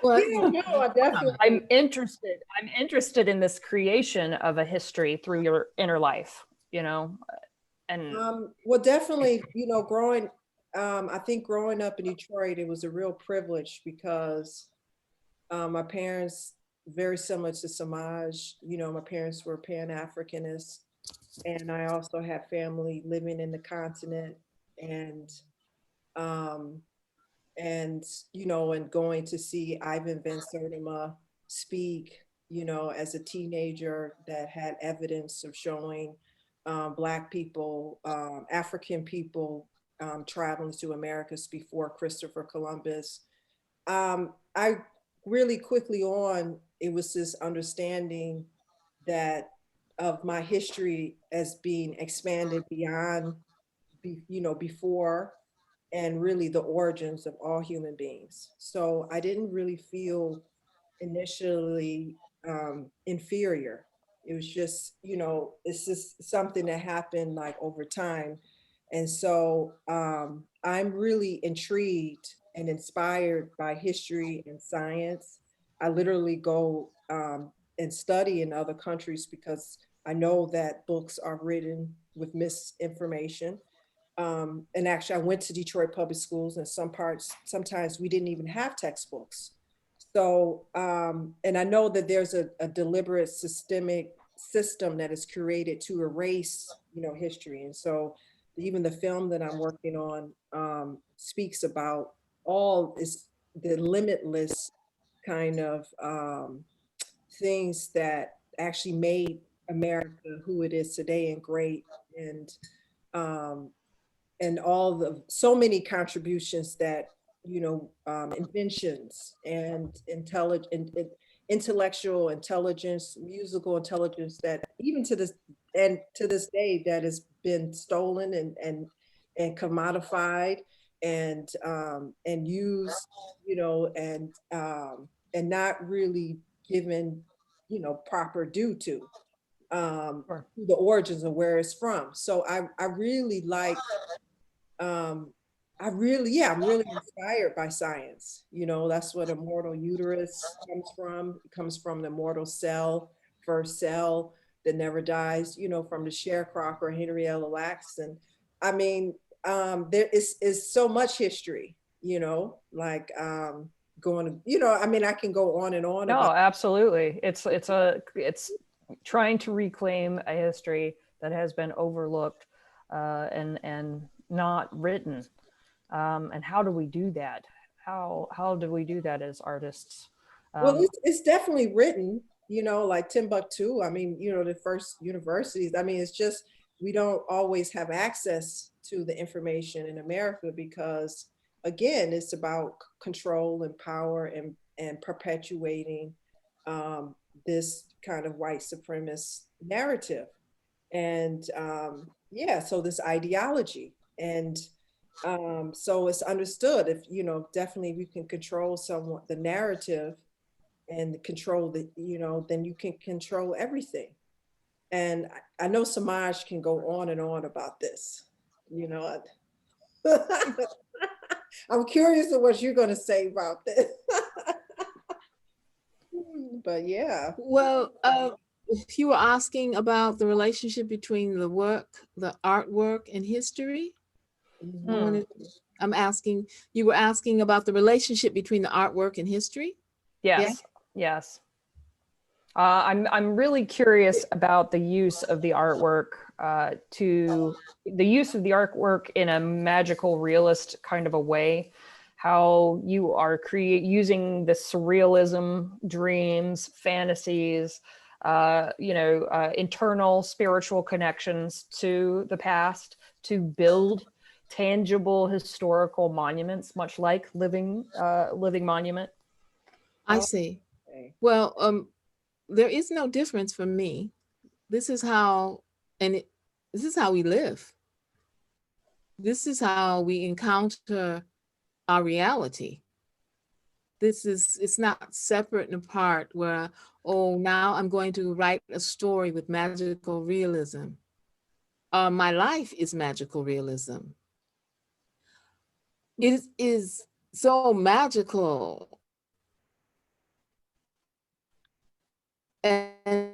Well, Yeah, no, I definitely. I'm interested in this creation of a history through your inner life, you know, and Well, definitely, you know, I think growing up in Detroit, it was a real privilege because my parents, very similar to Semaj, you know, my parents were Pan-Africanists, and I also had family living in the continent, and you know, and going to see Ivan Van Sertima speak, you know, as a teenager, that had evidence of showing Black people, African people traveling to Americas before Christopher Columbus. I really quickly on, it was this understanding that of my history as being expanded beyond, you know, before, and really the origins of all human beings. So I didn't really feel initially inferior. It was just, you know, it's just something that happened like over time. And so I'm really intrigued and inspired by history and science. I literally go and study in other countries because I know that books are written with misinformation. And actually, I went to Detroit public schools, and sometimes we didn't even have textbooks. So, and I know that there's a deliberate systemic system that is created to erase, you know, history. And so even the film that I'm working on speaks about all this, the limitless kind of things that actually made America who it is today and great. Um, and all the so many contributions that, you know, inventions and intellectual intelligence, musical intelligence, that even to this day that has been stolen and commodified and used, you know, and not really given, you know, proper due to Sure. the origins of where it's from. So I really like yeah, I'm really inspired by science. You know, that's what immortal uterus comes from. It comes from the immortal cell, first cell that never dies, you know, from the sharecropper Henrietta Lacks. And I mean, there is so much history, you know, like going, you know, I mean, I can go on and on no, about. absolutely. It's trying to reclaim a history that has been overlooked and not written. And how do we do that? How do we do that as artists? Well, it's definitely written. you know, like Timbuktu. I mean, you know, the first universities. I mean, it's just, we don't always have access to the information in America because, again, it's about control and power and perpetuating this kind of white supremacist narrative. And yeah, so this ideology. And so it's understood if, you know, definitely we can control somewhat the narrative and control the, you know, then you can control everything. And I know Semaj can go on and on about this, you know. I'm curious of what you're going to say about this. But yeah. Well, if you were asking about the relationship between the work, the artwork, and history, I'm asking, you were asking about the relationship between the artwork and history? Yes, yes. I'm really curious about the use of the artwork in a magical realist kind of a way, how you are using the surrealism, dreams, fantasies, internal spiritual connections to the past to build tangible historical monuments, much like living monument. I see. Okay. Well, there is no difference for me. This is how, this is how we live. This is how we encounter our reality. It's not separate and apart where, oh, now I'm going to write a story with magical realism. My life is magical realism. It is so magical and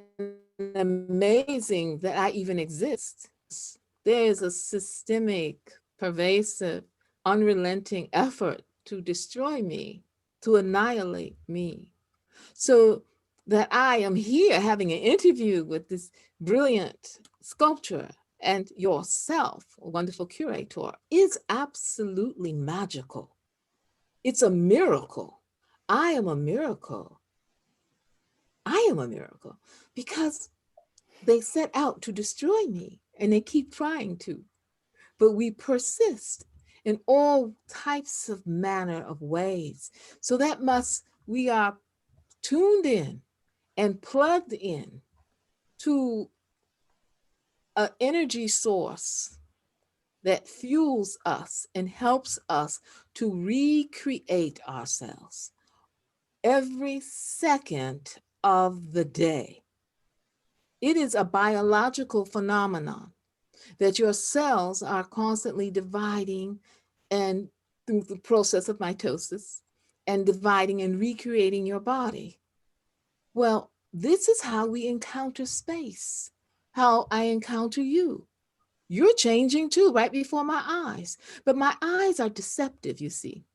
amazing that I even exist. There is a systemic, pervasive, unrelenting effort to destroy me, to annihilate me. So that I am here having an interview with this brilliant sculptor and yourself, a wonderful curator, is absolutely magical. It's a miracle. I am a miracle. I am a miracle because they set out to destroy me and they keep trying to, but we persist in all types of manner of ways. So we are tuned in and plugged in to an energy source that fuels us and helps us to recreate ourselves every second of the day. It is a biological phenomenon that your cells are constantly dividing and through the process of mitosis and dividing and recreating your body. Well, this is how we encounter space, how I encounter you. You're changing too, right before my eyes. But my eyes are deceptive, you see.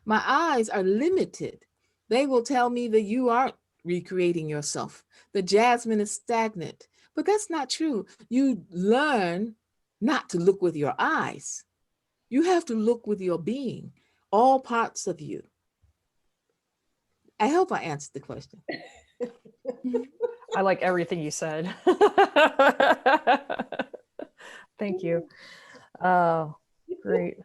My eyes are limited. They will tell me that you aren't recreating yourself. The Jasmine is stagnant. But that's not true. You learn not to look with your eyes. You have to look with your being, all parts of you. I hope I answered the question. I like everything you said. Thank you. Oh, great.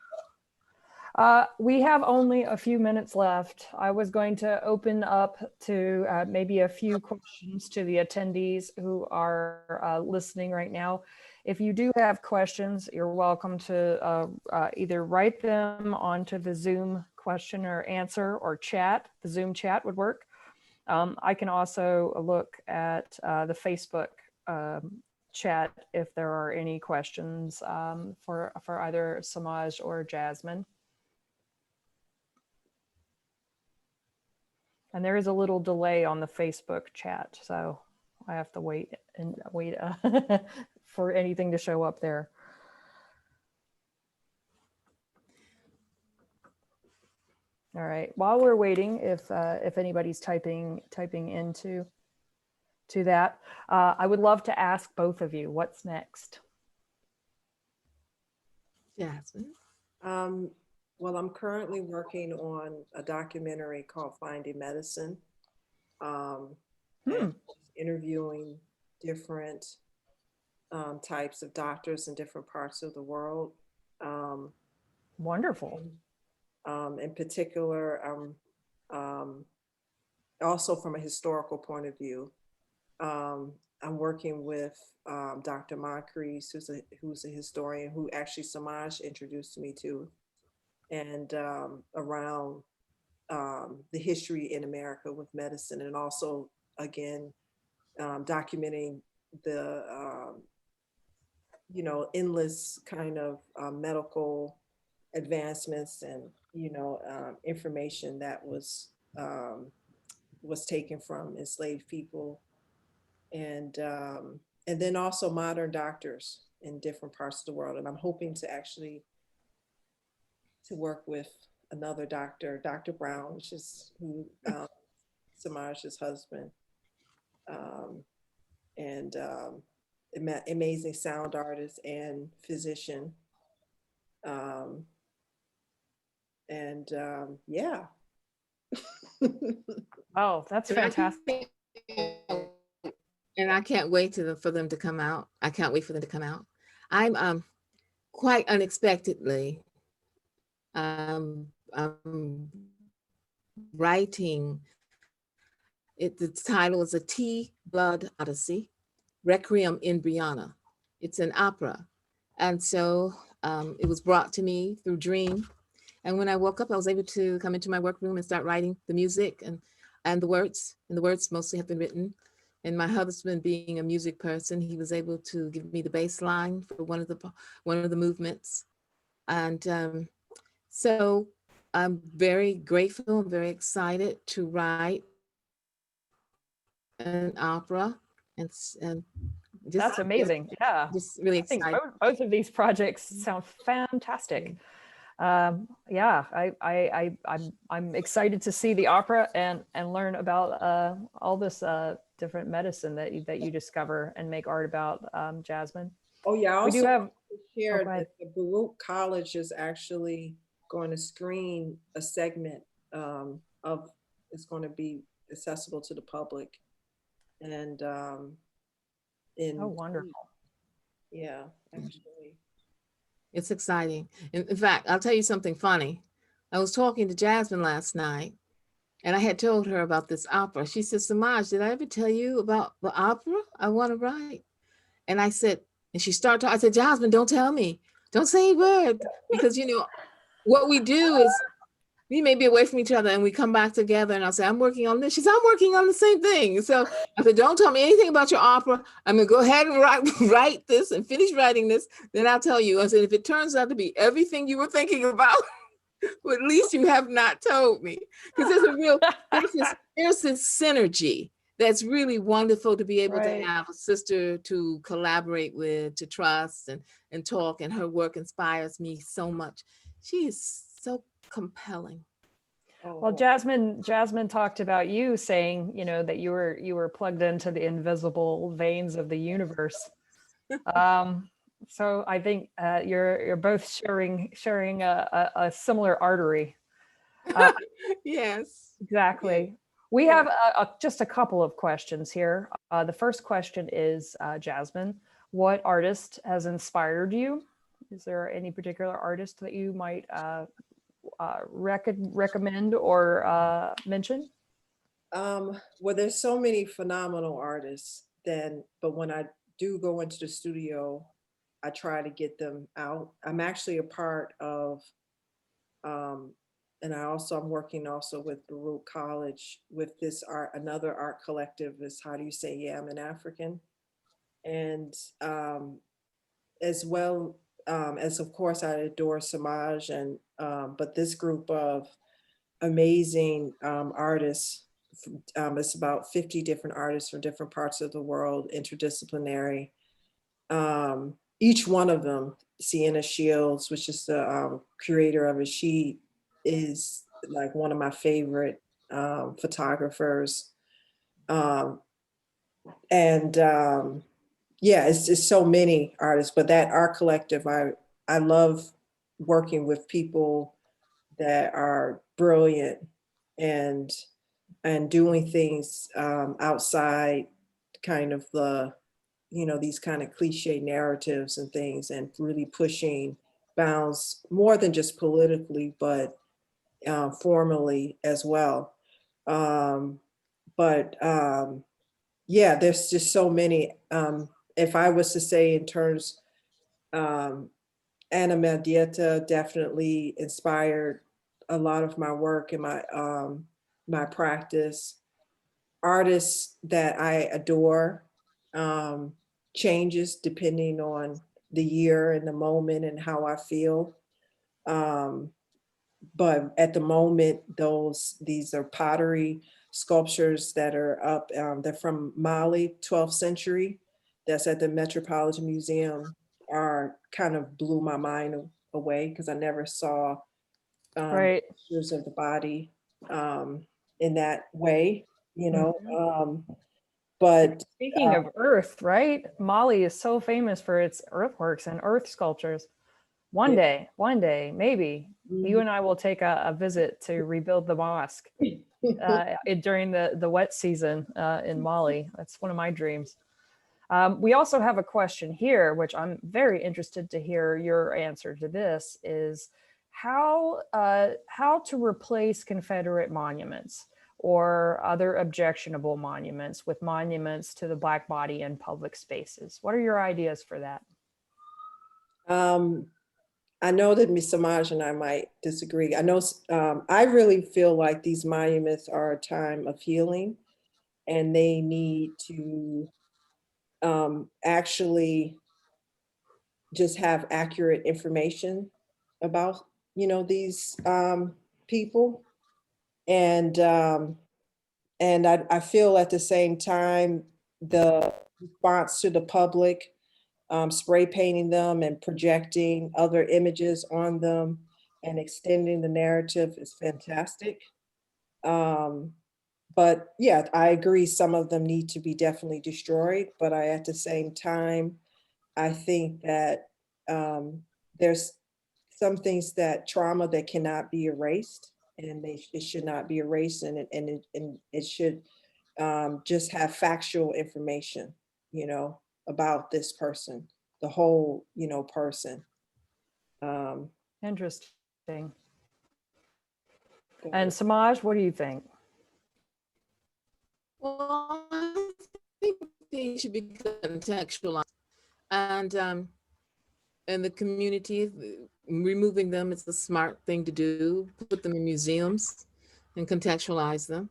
We have only a few minutes left. I was going to open up to maybe a few questions to the attendees who are listening right now. If you do have questions, you're welcome to either write them onto the Zoom question or answer or chat. The Zoom chat would work. I can also look at the Facebook chat if there are any questions for either Semaj or Jasmine. And there is a little delay on the Facebook chat, so I have to wait for anything to show up there. All right. While we're waiting, if anybody's typing into that, I would love to ask both of you, what's next? Jasmine. Well, I'm currently working on a documentary called Finding Medicine. And interviewing different types of doctors in different parts of the world. Wonderful. In particular, also from a historical point of view, I'm working with Dr. Moncrief, who's a historian who actually Semaj introduced me to, and around the history in America with medicine, and also, again, documenting the, endless kind of medical advancements and, information that was taken from enslaved people, and then also modern doctors in different parts of the world. And I'm hoping to actually work with another doctor, Dr. Brown, which is who Samaj's husband, and amazing sound artist and physician. Yeah. Oh, that's fantastic. And I can't wait for them to come out. I can't wait for them to come out. I'm quite unexpectedly writing it. The title is A Tea Blood Odyssey, Requiem in Brianna. It's an opera. And so it was brought to me through dream. And when I woke up, I was able to come into my workroom and start writing the music and the words. And the words mostly have been written. And my husband, being a music person, he was able to give me the bass line for one of the movements. And so I'm very grateful, I'm very excited to write an opera, and just, That's amazing. Yeah. just really I think excited. both of these projects sound fantastic. Yeah, I'm excited to see the opera and learn about all this different medicine that you discover and make art about, Jasmine. Oh yeah, I We do also have shared go ahead. that the Baruch College is actually going to screen a segment of, it's going to be accessible to the public, and in Oh, wonderful. yeah, actually. It's exciting. In fact, I'll tell you something funny. I was talking to Jasmine last night, and I had told her about this opera. She said, Samaj, did I ever tell you about the opera I want to write? And I said, and she started talking, I said, Jasmine, don't tell me. Don't say a word. Because, what we do is we may be away from each other and we come back together, and I'll say, I'm working on this. She said, I'm working on the same thing. So I said, don't tell me anything about your opera. I'm going to go ahead and write this and finish writing this. Then I'll tell you. I said, if it turns out to be everything you were thinking about, well, at least you have not told me. Because there's this synergy that's really wonderful to be able Right. to have a sister to collaborate with, to trust and talk. And her work inspires me so much. She is so compelling. Well, Jasmine talked about you saying, that you were plugged into the invisible veins of the universe. So I think you're both sharing a similar artery. Yes. Exactly. We have just a couple of questions here. The first question is, Jasmine, what artist has inspired you? Is there any particular artist that you might recommend or mention? Well, there's so many phenomenal artists but when I do go into the studio, I try to get them out. I'm actually a part of, and I'm working also with Baruch College with this another art collective is, how do you say, yeah, I'm an African. And as well as, of course, I adore Semaj, but this group of amazing artists, it's about 50 different artists from different parts of the world, interdisciplinary. Each one of them, Sienna Shields, which is the curator of it, she is like one of my favorite photographers. Yeah, it's so many artists, but that art collective, I love working with people that are brilliant and doing things outside kind of the, these kind of cliche narratives and things, and really pushing bounds more than just politically, but formally as well. Yeah, there's just so many. If I was to say in terms, Anna Mendieta definitely inspired a lot of my work and my practice. Artists that I adore, changes depending on the year and the moment and how I feel. But at the moment, these are pottery sculptures that are up. They're from Mali, 12th century. That's at the Metropolitan Museum. Are kind of blew my mind away because I never saw Right. pictures of the body in that way, But Speaking of earth, right? Mali is so famous for its earthworks and earth sculptures. One day, maybe you and I will take a visit to rebuild the mosque during the wet season in Mali. That's one of my dreams. We also have a question here, which I'm very interested to hear your answer to. This is how to replace Confederate monuments or other objectionable monuments with monuments to the Black body in public spaces. What are your ideas for that? I know that Ms. Semaj and I might disagree. I know I really feel like these monuments are a time of healing, and they need to actually just have accurate information about these people, and I feel at the same time the response to the public, spray painting them and projecting other images on them and extending the narrative is fantastic. But yeah, I agree, some of them need to be definitely destroyed, but at the same time, I think that there's some things, that trauma that cannot be erased, and it should not be erased, and it should just have factual information, about this person, the whole, person. Interesting. And Samaj, what do you think? Well, I think they should be contextualized, and the community, removing them is the smart thing to do. Put them in museums and contextualize them,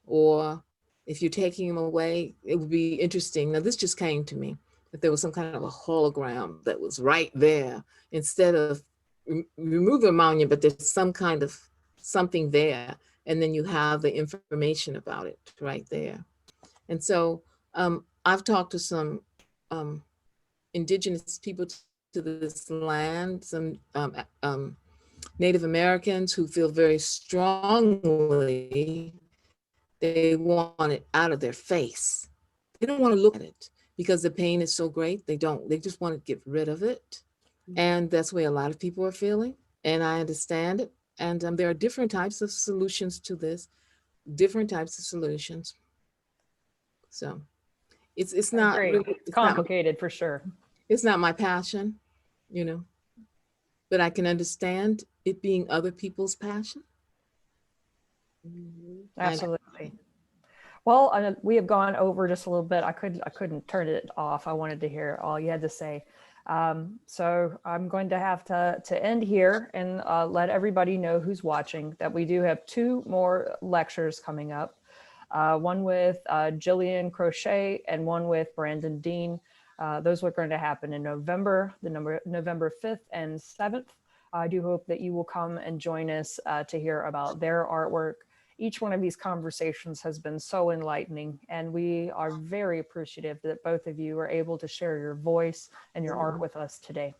or if you're taking them away, it would be interesting. Now, this just came to me, if there was some kind of a hologram that was right there, instead of removing a monument, but there's some kind of something there, and then you have the information about it right there. And so I've talked to some indigenous people to this land, some Native Americans who feel very strongly they want it out of their face. They don't want to look at it because the pain is so great. They just want to get rid of it. And that's the way a lot of people are feeling. And I understand it. And there are different types of solutions to this, different types of solutions. So it's not really, it's complicated for sure. It's not my passion, but I can understand it being other people's passion. Absolutely. Well, we have gone over just a little bit. I couldn't turn it off. I wanted to hear all you had to say. So I'm going to have to end here and let everybody know who's watching that we do have 2 more lectures coming up. One with Jillian Crochet and one with Brandon Dean. Those are going to happen in November, November 5th and 7th. I do hope that you will come and join us to hear about their artwork. Each one of these conversations has been so enlightening, and we are very appreciative that both of you are able to share your voice and your art with us today.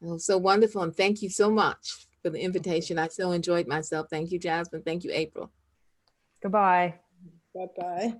Oh, so wonderful, and thank you so much for the invitation. I so enjoyed myself. Thank you, Jasmine. Thank you, April. Goodbye. Bye-bye.